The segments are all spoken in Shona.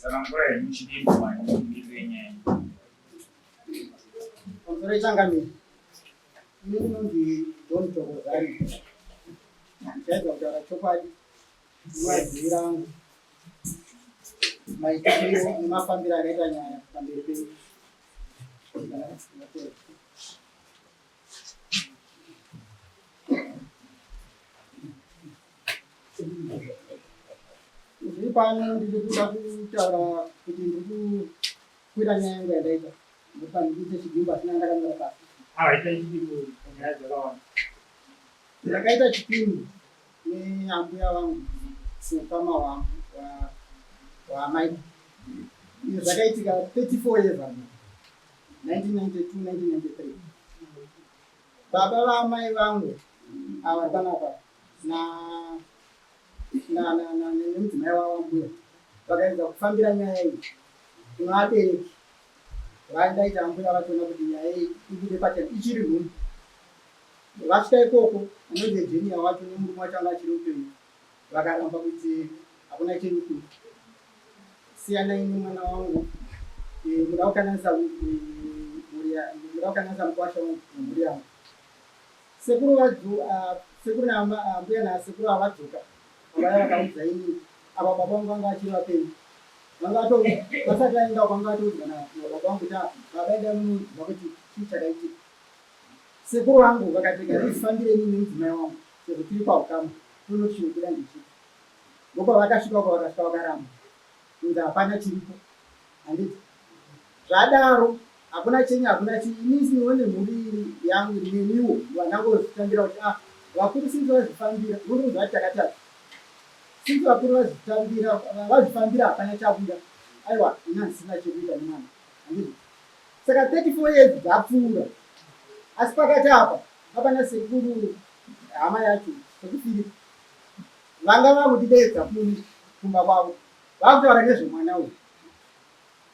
Sanangura muchidini mwenye. Konzore changamire. Inonzi John Togozari. Chaza kutaura chokwadi. Madzira angu. Maitiriro nemafambiro akaita nyaya pamberi penyu. Ndiri pano ndiri kuda kutaura kuti ndiri kuita nyaya yangu yandaita. Ndipandiite chigimba asina ndakamira pasi. Ita chipimo nyaya dzakawanda. Ndakaita chipimo neambuya vangu mukama wangu waamai. Izvo zvakaitika 34 years ago, 1992-1993. Baba vaamai vangu ava panapa nemudzimai wavo mbuya vakaedza kufambira nyaya iyi kunovabereki vaindaita ambuya vachona kuti nyaya iyi ibude patena ichiri nhumbu. Vasvika ikoko anonzi Ejenia wacho nemurume wacho anga achiri upenyu vakaramba kuti hakuna chenyu siyanai nemwana wangu, muda kukanganisa mukwasha mhuri yangu. Sekuru nambuya nasekuru avadzoka vaya vakaudza ini apa baba vangu vanga achiri vapenyu. Vasati vaenda kwanga vatoudzwa nababa vangu kuti baba enda munonzwa kuti chii chakaitika. Sekuru vangu vakatega rifambireni nemudzimai wangu sezvo tiri paukama tonochinokuda ndichii. Ndokwa vakasvika uko vakasvika vakaramba kunzi hapana chiripo. Handiti zvadaro hakuna chenyu hakuna chii. Ini sinione mhuri yangu neniwo vanangozvitambira kuti vakuru sinzi vazvifambira urunzi vati takatatu sinzi vakuru vazvifambira hapana chabuda. Aiwa ina ndisina chekuita nemwana. Handiti saka 34 years dzapfuura asi pakati apa hapana sekuru hama yacho sekufirika vanga vakutidedza kumba kwavo vakutaura nezvemwana uyu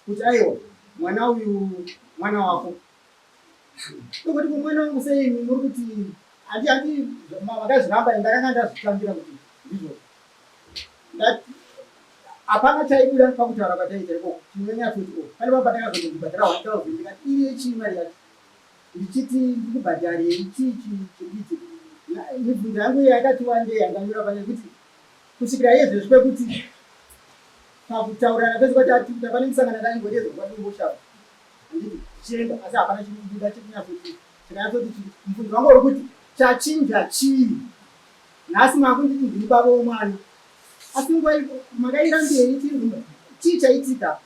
kuti aiwa mwana uyu mwana wako. Ndokuti kumwana wangu sei muri kuti handi makazviramba ndakanga ndazvitambira kuti ndizvo hapana chaibuda pakutaura kwataita ikoko. Chinonyatoti pane baba takazondibhadhara 1000 ndikati iriye chii mari yacho ndichiti ndikubhadharei chii chiditi. Mibvunzo yangu iyi yakati wandei yanganyura pane kuti kusvikira yezvezvi kwekuti pakutaurana pese kwati pane musangano ndaingodezwa kwadimboshawa handiti chienda asi hapana chibuda chekunyatoti chikanyatoti mubvunzo wangu uri kuti chachinja chii. Nhasi makunditi ndiri baba womwana asi nguva makaira mberi tiri chii chaitika.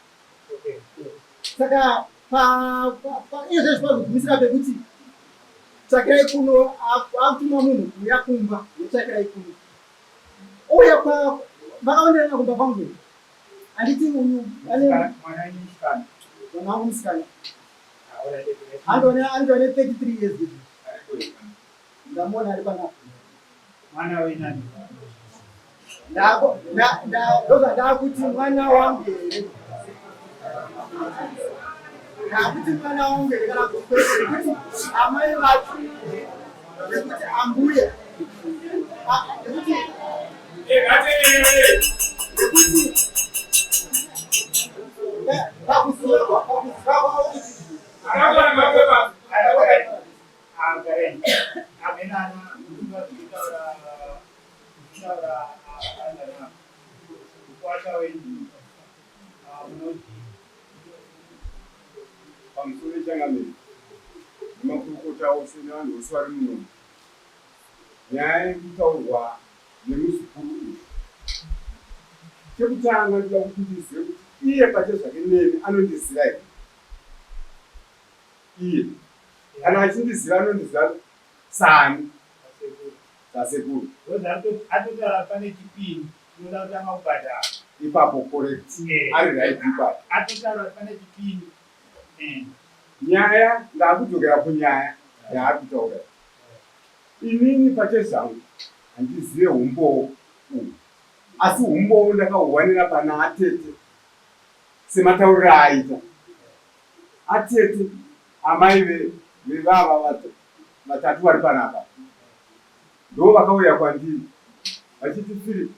Saka izvezvi pazogumisira pekuti tsvakirai kuno akutuma munhu kuuya kumba netsvakirai kuno uya vakaonderana kumba kwangu. Handiti uyu mwana wangu musikana andone 33 years ndamuona ari panapa. Mwana wenani? Ndoza ndakuti mwana wangu here. Ndakuti mwana wangu here kana kuti amai vacho nekuti ambuya nekuti pamusoro changamiri nemakurukota ose nevanhu vose vari muno nyaya yekutaurwa nemuzukuru uyu. Chekutanga ndida kuti ndizive kuti iye pache zvake neni anondiziva here. Iye kana achindiziva anondiziva sani sasekuru atotaura pane chipini unoda kutanga kubhadhara ipapo correct ari right ipapo atotaura pane chipini. Nyaya ndakudzokera kunyaya yaari kutaura. Inini pachezvangu handizive umbowo uyu asi umbowo ndakahuwanira pana atete sematauriro aaita. Atete amai vevava vatatu vari panapa ndo vakauya kwandiri vachiti Philip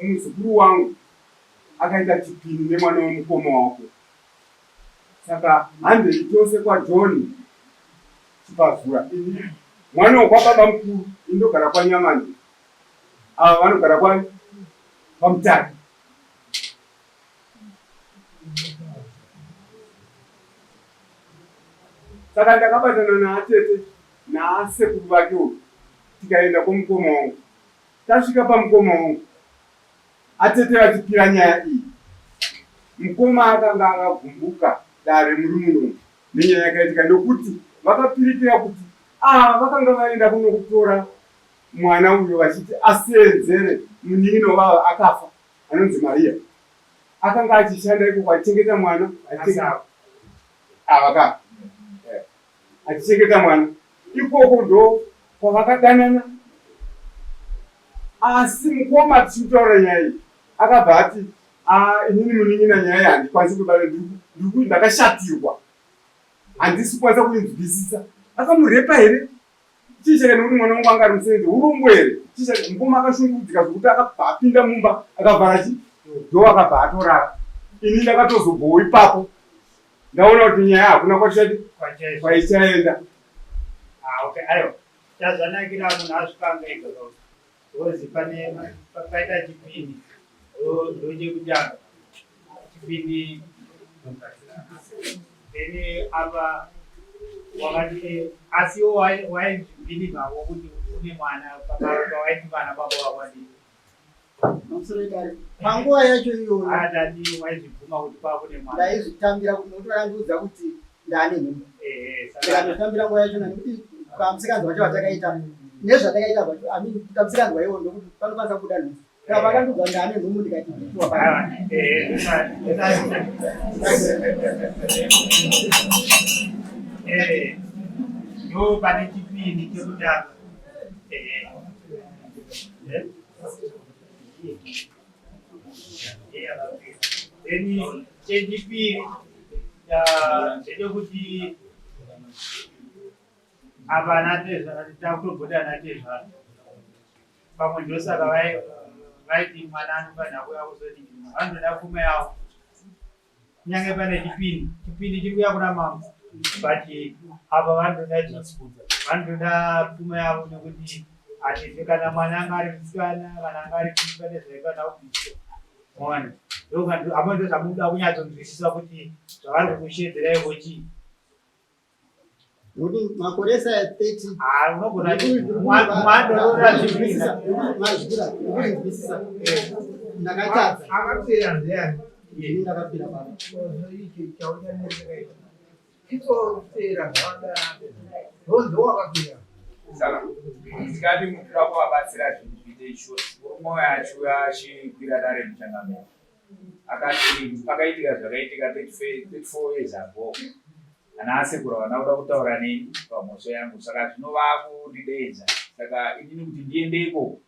muzukuru wangu akaita chipini nemwana wemukoma wako. Saka handei chose kwaJoni chipazura. Mwana wekwababa mukuru indogara kwaNyamani. Ava vanogara paMutare. Saka ndakabatana naatete naasekuru vakewo tikaenda kwamukoma wangu. Tasvika pamukoma wangu, atete vachipira nyaya iyi. Mukoma akanga akagumbuka dare muri muno nenyaya yakaitika, ndokuti vakapirikira kuti vakanga vaenda kuno kutora mwana uyo vachiti asenzere munin'ino wavo akafa, anonzi Maria. Akanga achishanda iko kwachengeta mwana achichengeta mwana. Ikoko ndo kwavakadanana. Asi mukoma tichitaura nyaya iyi akabva ati inini munin'ina nyaya handikwanisi kubara, ndakashatirwa, handisi kwanisa kuinzwisisa. Akamurepa here chicheka nekuti mwana wangu anga ari musenzi urombo here. Chicheka mukoma akashungurudzika zvokuti akabva apinda mumba akavhara ndo akabva atorara. Ini ndakatozobvowo ipapo ndaona kuti nyaya hakuna kwaichaenda. Aiwa, chazvanakira munhu asvikanga ega ozi paita chipini ndochekutanga chipini then apa wakati asiwo waizvivhinika wokuti une mwana pawaiti mwana baba wakwadii panguva yacho iyoyo adadi waizvibvuma kuti pakune mwana ndaizvitambira kunotorandiudza kuti ndane nhumba ndikatotambira nguva yacho nekuti kamusikanzi wacho watakaita nezvatakaita zvacho kamusikanzi waiwo ndokuti panokwanisa kubuda nhumba kana pakandiudza ndane nhumbu ndikati ndo pane chipini chekutanga then chechipiri ndechekuti apa natezvara titakutobhuda natezvara pamwe ndosaka vaiti mwana anofanira kuya kuzodii vanoda pfuma yavo kunyange pane chipini chiri kuya kuna mambo but apa vanoda pfuma yavo nekuti atife kana mwana anga ari musikana kana anga ari pane zvaikana kuita mwana apa ndo zvamuda kunyatsonzwisisa kuti zvavari kukushedzerai vochii nokuti makore esa30 unogona mwadorora zvibvisa ndakatadza akapera ndeyani ini ndakapira baba iki chaunyanyereka chitopera ndo wakapera. Saka tikati mukura kwavabatsira zvinhu zviite ishoti mumwe yacho yachikwira dare muchangamiro akati pakaitika zvakaitika 34 years ago ana asekuru vanoda kutaura neni pamhosva yangu, saka zvinova kundidedza. Saka inini kuti ndiendeiko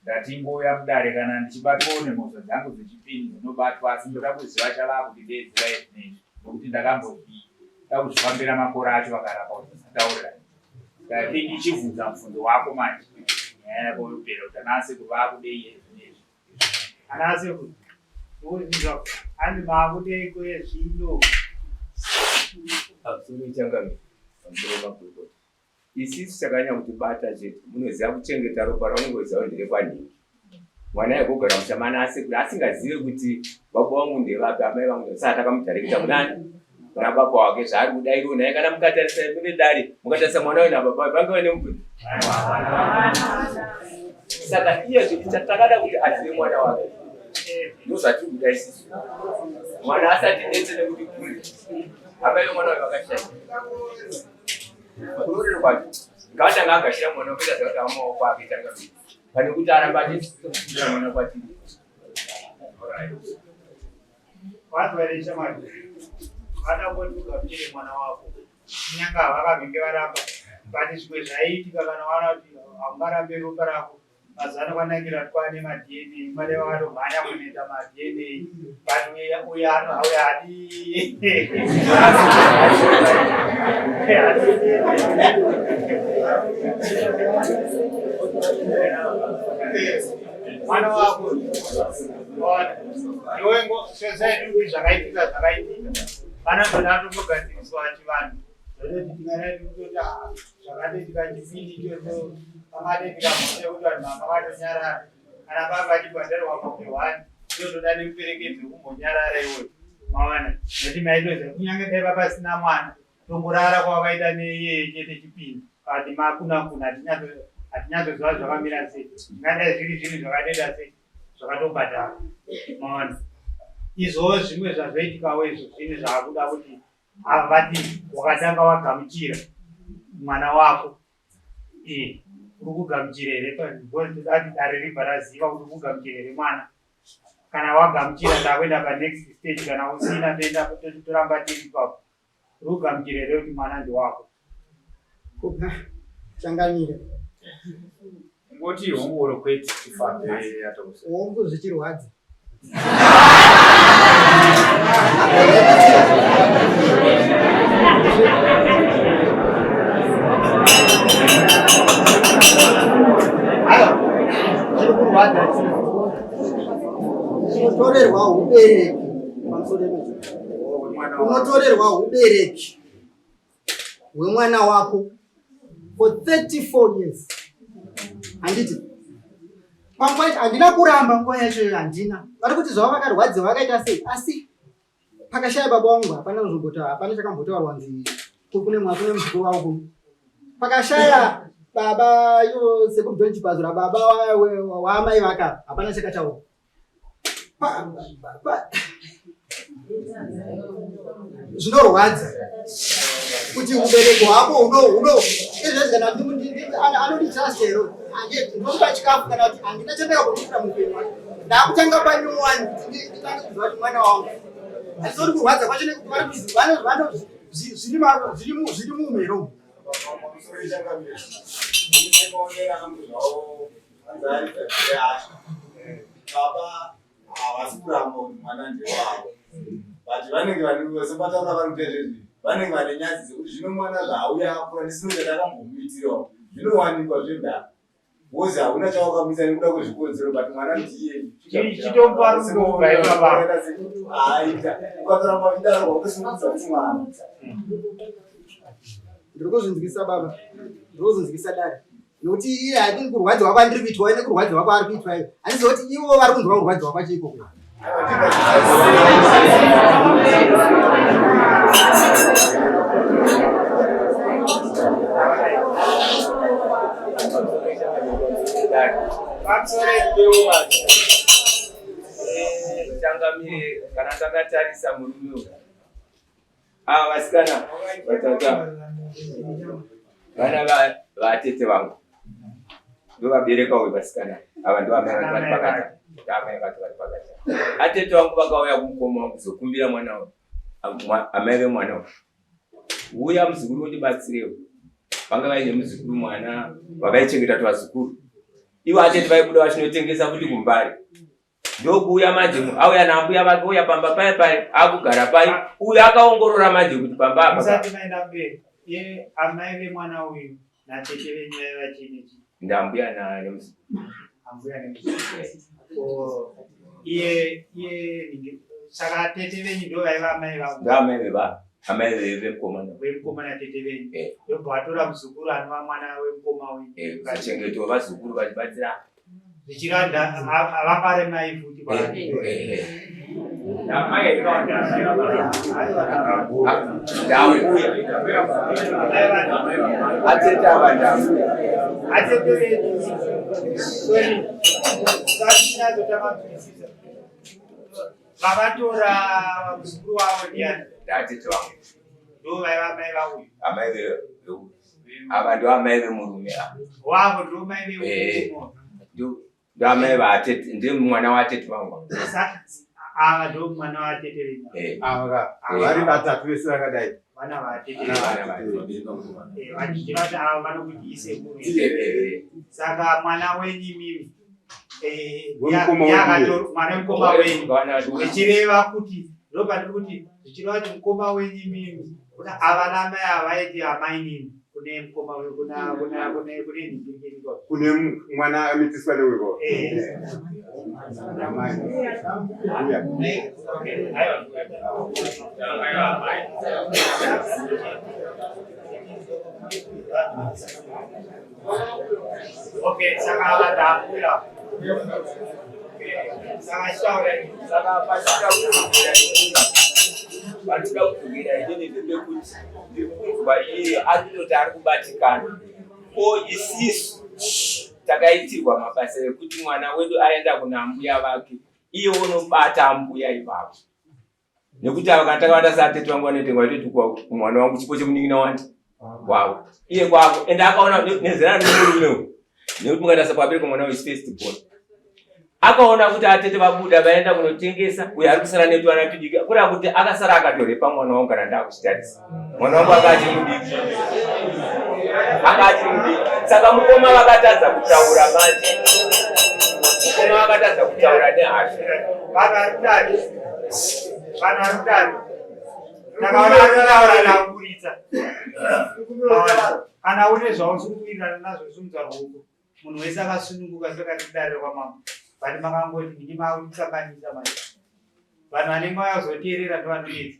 ndatingoya mudare kana ndichibatwawo nemhosva dzangu dzechipini dzinobatwa, asi ndoda kuziva chavaa kundidedzera izvinezvi nokuti ndakambozvida kuzvifambira makore acho vakarapa kuti ndisataurira. I think ichivhunza mubvunzo wako manje nyaya yako yopera kuti ana asekuru vaakudei ezvinezvi. Ana asekuru uizvizva andi maakudeiko ezvino Absolutely changamira pamusoro makurukota. Isisu takanyanya kutibata chete munoziva kuchengeta ropa raunongoziva kuti nderekwanhingi. Mwana yakugara muchamana asekuru asingazive kuti baba vangu ndevapi amai vangu saka takamutareketa munani kuna baba wake zvaari kudairo naye kana mukatarisa mune dare mukatarisa mwana wena baba vanga vane mubvunzo. Saka iye zvekuti takada kuti azive mwana wake ndozvatiri kuda isisu. Mwana asati detse nekuti kuri amai vemwana wake vakashata kurorero kwacho ngaatanga agashira mwana wekuita zvakati amaoko ake changamira pane kuti aramba achiira mwana kwatiri. vatwaresha mari vatambotuka kuchire mwana wako kunyange havakavenge varamba pane zvimwe zvaiitika kana vana kuti haungarambe ropa rako mazano kwanakira kwane madna mane vakatomhanya kunoita madna but uyo anouya hadi mwana wako iwengo sezaidi zvakaitika pana ndonatotogadziriswa chivanhu zvototitinganatikuti zvakadetika chipindi choto pakadetika mose kuti vanhu mavakatonyarara kana baba achibhadharwa pape1 totoda nemuperekedzi kumbonyarara iwoyo mawana noti maitoza kunyange dai papasina mwana tongorara kwavakaita neyeye chete chipindi kati makuna hatinyazoziva zvakamira sei zvingadai zviri zvinhu zvakadeda sei zvakatobhadhara mawana izvo zvimwe zvazvaitikawo izvo zvinhu zvaakuda kuti ava vati wakatanga wagamuchira mwana wako uri kugamuchira here todati dare ribva raziva kuti uri kugamuchira here mwana kana wagamuchira ndakuenda panext stage kana usina toenda toramba tiri papo uri kugamuchira here kuti mwana ndiwako changamire ngoti hongoro kwete tifambe yatokusa hongu zvichirwadza unotorerwa ubereki unotorerwa ubereki hwemwana wako for 34 years. Handiti pamwe handina kuramba nguva yacho, handina vari kuti zvava vakarwadza vakaita sei, asi pakashaya baba vangu hapana kuzombota, hapana chakambotaurwa nzi kune muzukuru wavo. Pakashaya baba ivo sekuru John Chipazura, baba waamai vaka, hapana chakataurwa. Zvinorwadza kuti ubereko hwako izvezvizvana anoditrastero ndinomupa chikafu kana kuti handina chandaka kuitira mupenyu wake ndakutanga panyowani nditange kuziva kuti mwana wangu hazisoti kurwadza kwacho nekuti zviri muumero baba havasi kuramba kuti mwana ndewavo but vanenge vasebataura vari kutezvezvi vanenge vane nyadzi dzekuti zvino mwana zvaauya akura ndisinenge ndakambomuitirawo zvinowanikwa zvenda wozi hauna chawakamuisa nekuda kwezvikonzero but mwana ndiye aita ukatoramba vidarwa utosimudza kuti mwana ndiri kuzvinzwisa baba, ndiri kuzvinzwisa dare nokuti iye hatini kurwadziwa kwandiri kuitwa ine kurwadziwa kwaari kuitwa iye handisi kuti ivo vari kunzwa kurwadziwa kwacho ikoko. Changamire kana takatarisa murume uyu vasikana vatata vana vatete vangu ndovabereka uyu vasikana ava ndovamai vari pakati amai vati vari pakati atete vangu vakauya kumukoma wangu kuzokumbira mwana amai vemwana uyu uya muzukuru undibatsirewo vanga vaine muzukuru mwana vakaichengeta tuvazukuru ivo atete vaibuda vachinotengesa futi kumbari ndokuuya manje auya nambuya vake uya pamba pai pai akugara pai uya akaongorora manje kuti pamba apa musati maenda mberi ye amai vemwana uyu natete venyaya vachinechi ndambuya ambuya iye saka tete venyu ndo vaiva amai vangu ndamai veva amai vemukoma natete venyu ndobva vatora muzukuru anova mwana wemukoma wenyu vachengetwa vazukuru vachibatsira zvichiranda havapare mai futi atete ava ndambuya atete venyu satinazotamapisisa vakatora muzukuru wavo ndiani ndatete vangu ndo vaiva amai vauyu amai veuyu ava ndo amai vemurume wavo ndo mai veuyu ndamai vatete ndi mwana watete vangu ava ndo mwana watete venyu ava vari vatatu vese vakadai vana vatete vachirati ava vanokuti isekuru saka mwana wenyu mimi mwana mukoma wenyu zvichireva kuti ndopandiri kuti zvichireva kuti mukoma wenyu mimi kuti ava namai avaiti amai nini kune mukoma kune ningirikini kwa kune mwana ametiswa lewe kwa okay, saka adapula. Saka shauri, saka pasika vanoda kutugira inini ndepekuti ndikumva iye atoti ari kubatikana ko isisu takaitirwa mabasa ekuti mwana wedu aenda kuna mbuya vake iye unobata mbuya ipapo nekuti avakatakavata satete vangu vanotengwa toti mwana wangu chipo chemuningina wandi kwavo iye kwavo ende akaona nezera rimurume nekuti mukatasa kwabereka mwana wechifirst born akaona kuti atete vabuda vaenda kunotengesa uye ari kusara netu vana tudika kuri kuti akasara akatorepa mwana wangu kana ndakuchitarisa mwana wangu akati mudiki saka mukoma vakatadza kutaura manje mukoma vakatadza kutaura nehasha vanhu vari kudani takaona nakuritsa kana une zvausungurirana nazvo simudza ruoko munhu wese akasununguka sekatidarire kwamama vati makangoti ndiki mautsakanisa manje vanhu vanenge vazoteerera ndivanonetsa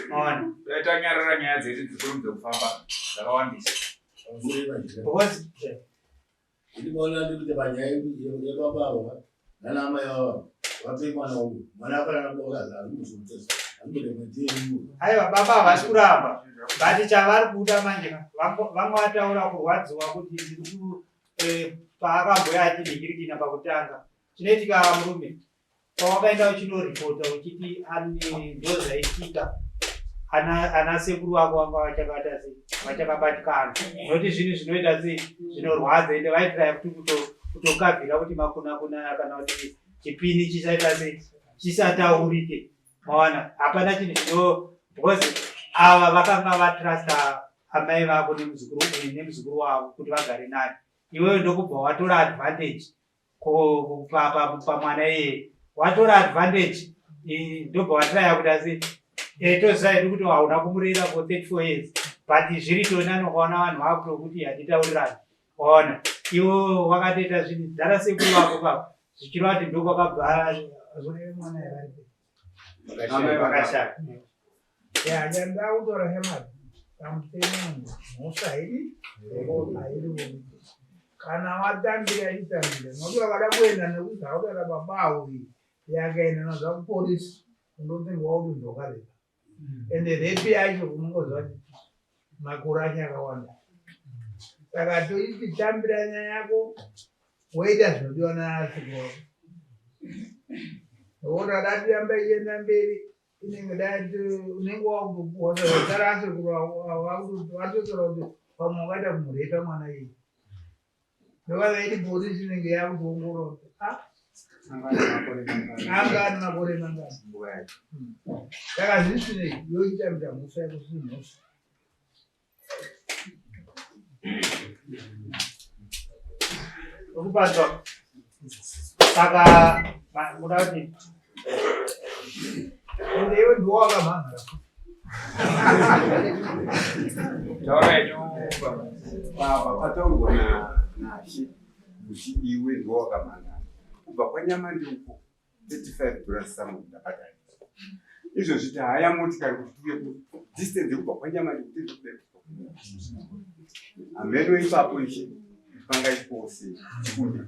maona tanyarara nyaya dzedu dzikuru dzekufamba dzakawandisa ndinoona ndikuti panyaya yebaba nanamai vava vape mwana uyu mwana afanana kuokaza arimuzomutesa aiwa baba havasi kuramba bati chavari kuda manje vamwe vataura kurwadziwa kuti ndiri paakamboya achidingirikina pakutanga chinoitika murume pawakaenda uchinoripota uchiti ane ndozaitika ana sekuru vako vanga vachakata sei vachakabatikana nokuti zvinhu zvinoita sei zvinorwadza ende vaitira kuti kutokabvira kuti makuna kana kuti chipini chisaita sei chisataurike mawana hapana chinhu zvino because ava vakanga vatrasta amai vako nemuzukuru wavo kuti vagare naye iwewe ndokubva watora advantage pamwana iyeye watora advantage ndobva watiraya kuti asi tozivaidi kuti hauna kumurera for 34 years but zviri tona nokaona vanhu vako tokuti handitaurirani waona iwo wakatoita zvinhu dzara sekuru vako papa zvichireva kuti ndokwakabva mwana vakashaka ndautora hemati kamutemo musairi airi kana watambira itambira nokuti vakada kuenda nekuti hautaura babao yakaenda nazva kupolisi undotenderwa kuti ndokareka ende repi yacho unongozva makore acho akawanda saka toititambira nyaya yako woita zvinodiwa nasikoro nokuti adatiramba ienda mberi inenge dati unenge wakutopuwa asikoro watotora kuti pamwe wakaita kumurepa mwana iyi ndovavaiti polisi inenge yakutoongorora angani makore mangani saka zvisinei yoita mita mhusa yakusiri mhusa okupatswa saka muda kuti ende iwe ndiwakamhangara pataurwa naShe kuti iwe ndiwakamhangara kubva kwanyama ndiuko $35 samuti ndakadai izvozvi kuti haya motikari kuti tuye distance yekubva kwanyama ndikuti ameno ipapo ishe pangaipose chikunda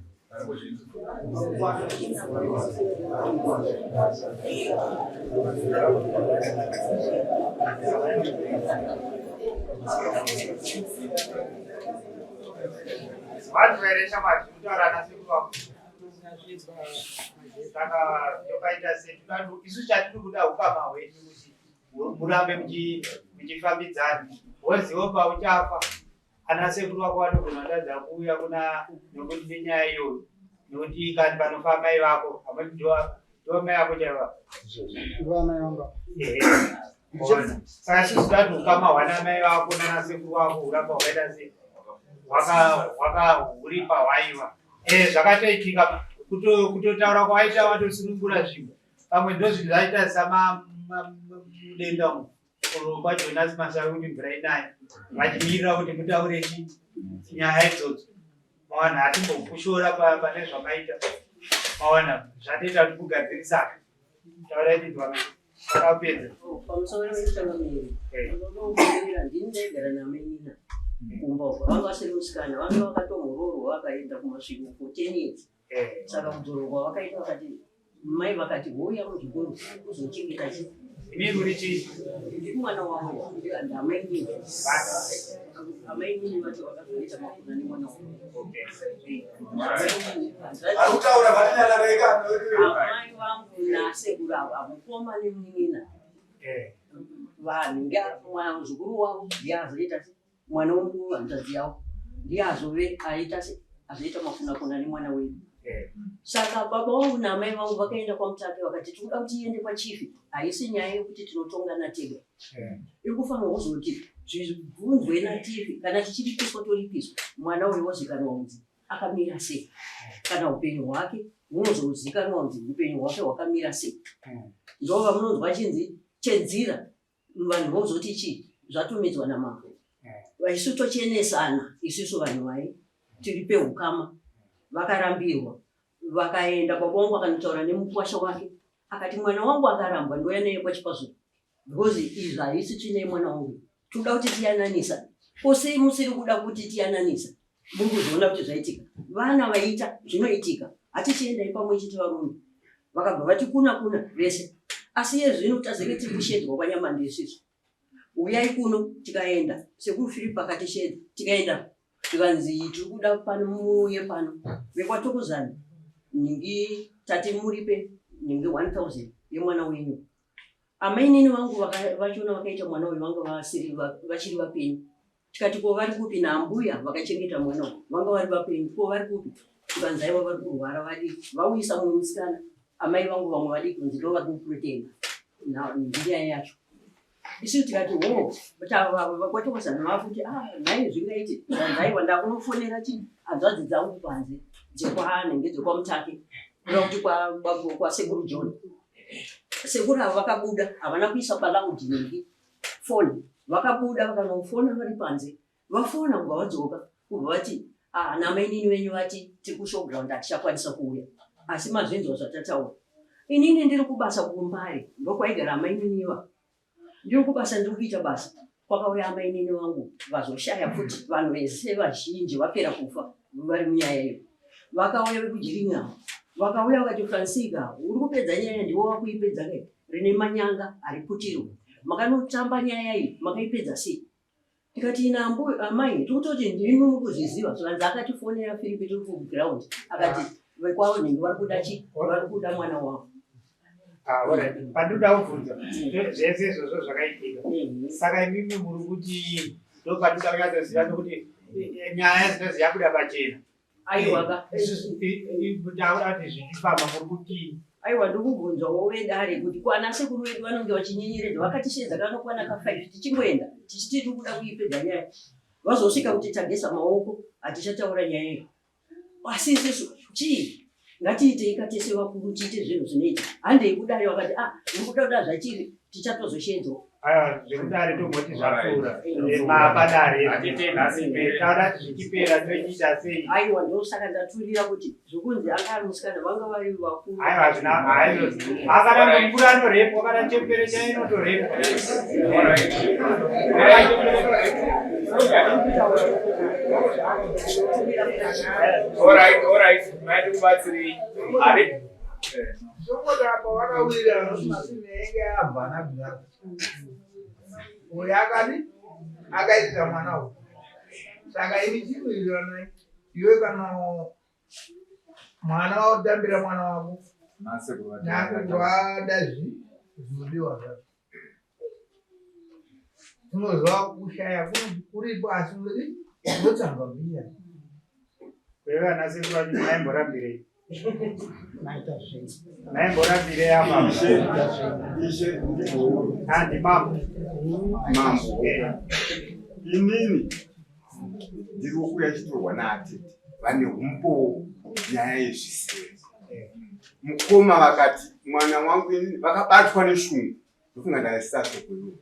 vanhu vaeresha mazvi kutaurana sekuru saka tokaita setudadu isu chatiri kuda ukama hwenyu kuti murambe muchifambidzana woziwo pauchafa ana sekuru vako vanogona kutadza kuuya kuna nokuti nenyaya iyoyo nokuti kani panofa mai vako amweni ndo mai vako chaiva saka chizidati ukama hwana mai vako nana sekuru vako uramba hwakaita sei huri pahwaiwa zvakatoitika kutotaura kwaita watosunungura zvinhu pamwe ndo zvinhu zvaita samudenda umu kuromba Jonas Masaru kuti mvura inaya vachimirira kuti mutaure nyaya idzodzo. Mawana hatimbokushora pane zvakaita. Mawana zvatoita kuti kugadzirisana. Taura chidwa akapedza. Pamusoro wechangamiri. Unokumbira ndinogara namenina. Kumba vanga vasiri musikana vanga vakatomhororwa vakaenda kumasviko for 10 years. Saka kudzororwa vakaita vakati mai vakati houya muzvikoro kuzochengeta chii. Ini uri chii? Mwana wangu ndamainini. Amainini vacho vakazoita makuna nemwana wangu. Arikutaura vatinyalareka. Amai vangu nasekuru avo mukoma nemunina. Vanhu muzukuru wavo ndiye azoita mwana wangu hanzvadzi yavo ndiye azove azoita makuna nemwana wedu. Saka baba wangu namai vangu vakaenda kwamutake vakati tinoda kuti tiende kwachifi. Haisi nyaya yekuti tinotongana tega. Iri kufanirwa kuzoti zvibvunzwe natifi kana tichiripiswa toripiswa mwana uyu wozikanwa kunzi akamira sei kana upenyu hwake hunozozikanwa kunzi upenyu hwake hwakamira sei. Ndova munonzwa chinzi chenzira vanhu vozoti chii zvatumidzwa namambo. Isu tochenesana isusu vanhu vai tiri peukama vakarambirwa vakaenda baba wangu akanotaura nemukwasha wake akati mwana wangu akarambwa ndoya naye kwachipazuva because izvi haisi chinei mwana wangu toda kuti tiyananisa posei musiri kuda kuti tiyananisa muri kuzoona kuti zvaitika vana vaita zvinoitika hatichiendai pamwe chete varume vakabva vati kuna vese asi yezvino tazenge tiri kushedzwa kwanyama ndesiso uyai kuno tikaenda sekuru Philip akatishedza tikaenda tikanzi tiri kuda pano muuye pano vekwatokuzana ningi tati muripe ningi 1000 yemwana wenyu. Amainini vangu vachiona vakaita mwana uyu vanga vachiri vapenyu. Tikati ko vari kupi nambuya vakachengeta mwana uyu vanga vari vapenyu ko vari kupi tikanzi aiva vari kurwara vadi vauyisa mumwe musikana amai vangu vamwe vadi kunzi ndo vari kuprotenga njiya yacho. Isu tikati kwatokuzana vakuti nhai zvingaiti aiwa ndakunofonera chii hanzvadzi dzangu panze dzekwanenge dzekwamutake kuda kuti kwasekuru John. Sekuru avo vakabuda havana kuisa palaudi ningi foni vakabuda vakanofona vari panze vafona kubva vadzoka kubva vati namainini venyu vati tiri kushowground hatichakwanisa kuuya asi mazvinzwa zvatataura. Inini ndiri kubasa kuMbare ndokwaigara amaininiva ndiri kubasa ndiri kuita basa kwakauya amainini vangu vazoshaya futi vanhu vese vazhinji vapera kufa vari munyaya iyo vakauya vekujiringa vakauya vakati Fransika uri kupedza nyaya ndiwo wakuipedza kai rine manyanga ari kutirwa makanotamba nyaya iyi makaipedza sei. Tikati ina amai tikutoti ndimi mukuzviziva zvanzi akatifonera Philip tiri kuground akati vekwavo ningi vari kuda chii vari kuda mwana wavo. Pandoda kubvunza zvese izvozvo zvakaitika saka imimi muri kuti ndopandika vakatoziva nokuti nyaya dzinoziva kuda pachena. Aiwa ndaura kuti zvichifamba muri kuti aiwa ndokubvunzwawo vedare kuti kwana sekuru vedu vanonge vachinyenyeredza vakatishedza kanokwana ka5 tichingoenda tichiti tiri kuda kuipedza nyaya vazosvika kuti tagesa maoko hatichataura nyaya iyo asi isusu chii ngatiitei katese vakuru tiite zvinhu zvinoita handei kudare vakati ndikuda kuda zvachiri tichatozoshedzwa zvekudare tomoti zvapfuura padare taura zvichipera tochiita sei. Aiwa ndosaka ndaturira kuti zvokunzi anga ari musikana vanga vari vakuru akana mvura anorepwa kana chembere chainotorepwa. Alright, madam Batsiri. Somota pavakawira masinenge abva nabva uyu akaitira mwana uyu saka ini chikuirirana iwe kana mwana wautambira mwana wako nakuwada zvinodiwa zvacho unozwa kushaya kuripo asi uri unotsamba mbiya kwevana sekuru vacho maimborambirei naimborambirei apa ishe handi mambo inini ndiri kuuya chitorwa naatete vane umbowo nyaya yezvisere mukoma vakati mwana wangu inini vakabatwa neshungu ndofunga ndaisasa kuyo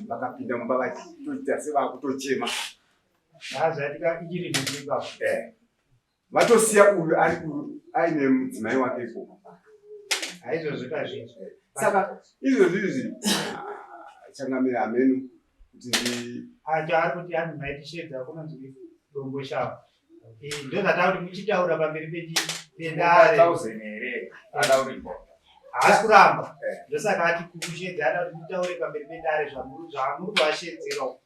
vakapinda mumba vachitoita sevakutochema Azatika ichiri ndikuba. vatosiya uyu aine mudzimai wake ipo. Aizo zvakazvinji. Saka izvozvizvi changamira amenu kuti acho ari kuti anhu maitishedza kunonzi dombo shavo. Ndozvataura kuti muchitaura pamberi pendare 1000 here adauripo. haasi kuramba. Ndosaka ati kukushedza ada kuti mutaure pamberi pendare zvamuri kuvashedzerawo.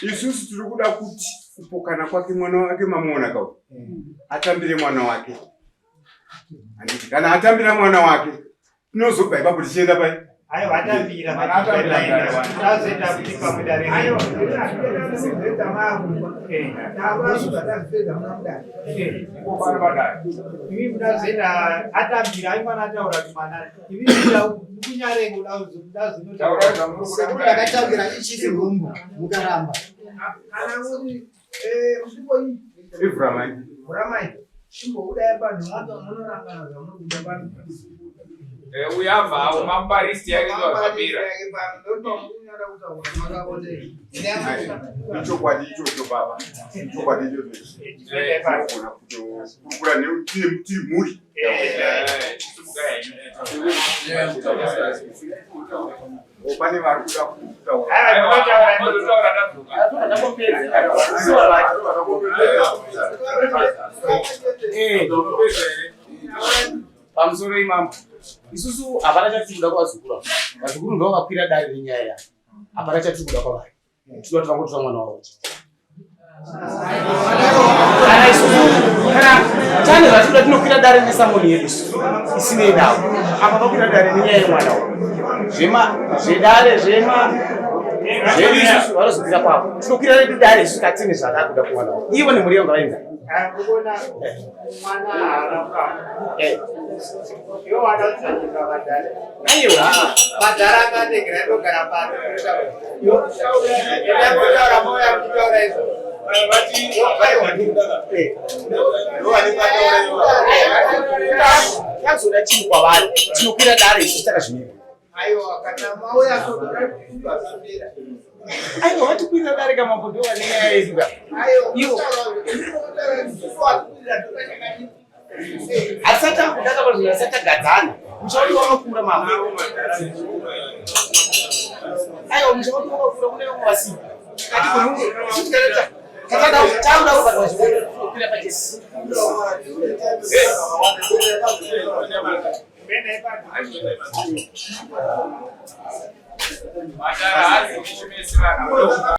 isusu tiri kuda kuti kupokana kwake mwana wake mamuona kauti atambire mwana wake. Anditi kana atambira mwana wake tinozobva ipapo tichienda pai. Ayo vatambira tazoenda kuti pamudare. Ayo ndinazvita magu. Ndavazvitazvita mudare. Kubara badari. Ivi mudazoenda atambira aimwana ataura kuti mwana ivi ndida kunyarengo dazonotaura sekuru yakatambira ichiri rumbu mukaramba. Kana kuti msipo Ivramai. Ramai. Chimbouda pano munorangana zvamunoda pano. Uyabva umambaristi yake zvakabira. Ichokwadi ichocho baba. Ichokwadi ichocho. Tinogona kutokura nemuri. Pane vari kuda kutaura. Pamusoro imambo isusu hapana chatikuda kwazukuru. Vazukuru ndo vakakwira dare renyaya. Hapana chatikuda kwavari. Tinoda tangotora mwana wavo. Kana isusu kana chane vatikuda tinokwira dare nesamoni yedu isinei navo. Apa vakwira dare nenyaya yemwana wavo. Zvedare zvedu isusu vanozokwira kwavo. Tinokwira redu dare isusu katine zvatakuda kumwana wavo. Ivo nemhuri yavo ngavaenda. Kuona mwana haramba. Yo wanatsanyika badala. Aiwa. Badala akategera ndogara pano. Yo ndaura moya kutaura izvo. Vati yo kaiwa ndikudaka. Yo yazoda chinhu kwavari tinokwira dare isu takazvineva. Aiwa kana mauya kuzvira. Aiwa vatikwira dare kamambo ndo vane nyaya yedu ka. Ivo asati akudaka pazvinhu asati agadzana muchauri wakakura mambo. Aiwa muchauri wakakura kune vamwe vasiku kati kunukuita takuda kubata vachikukwira pachesi. Madara hazi kuchimesirana.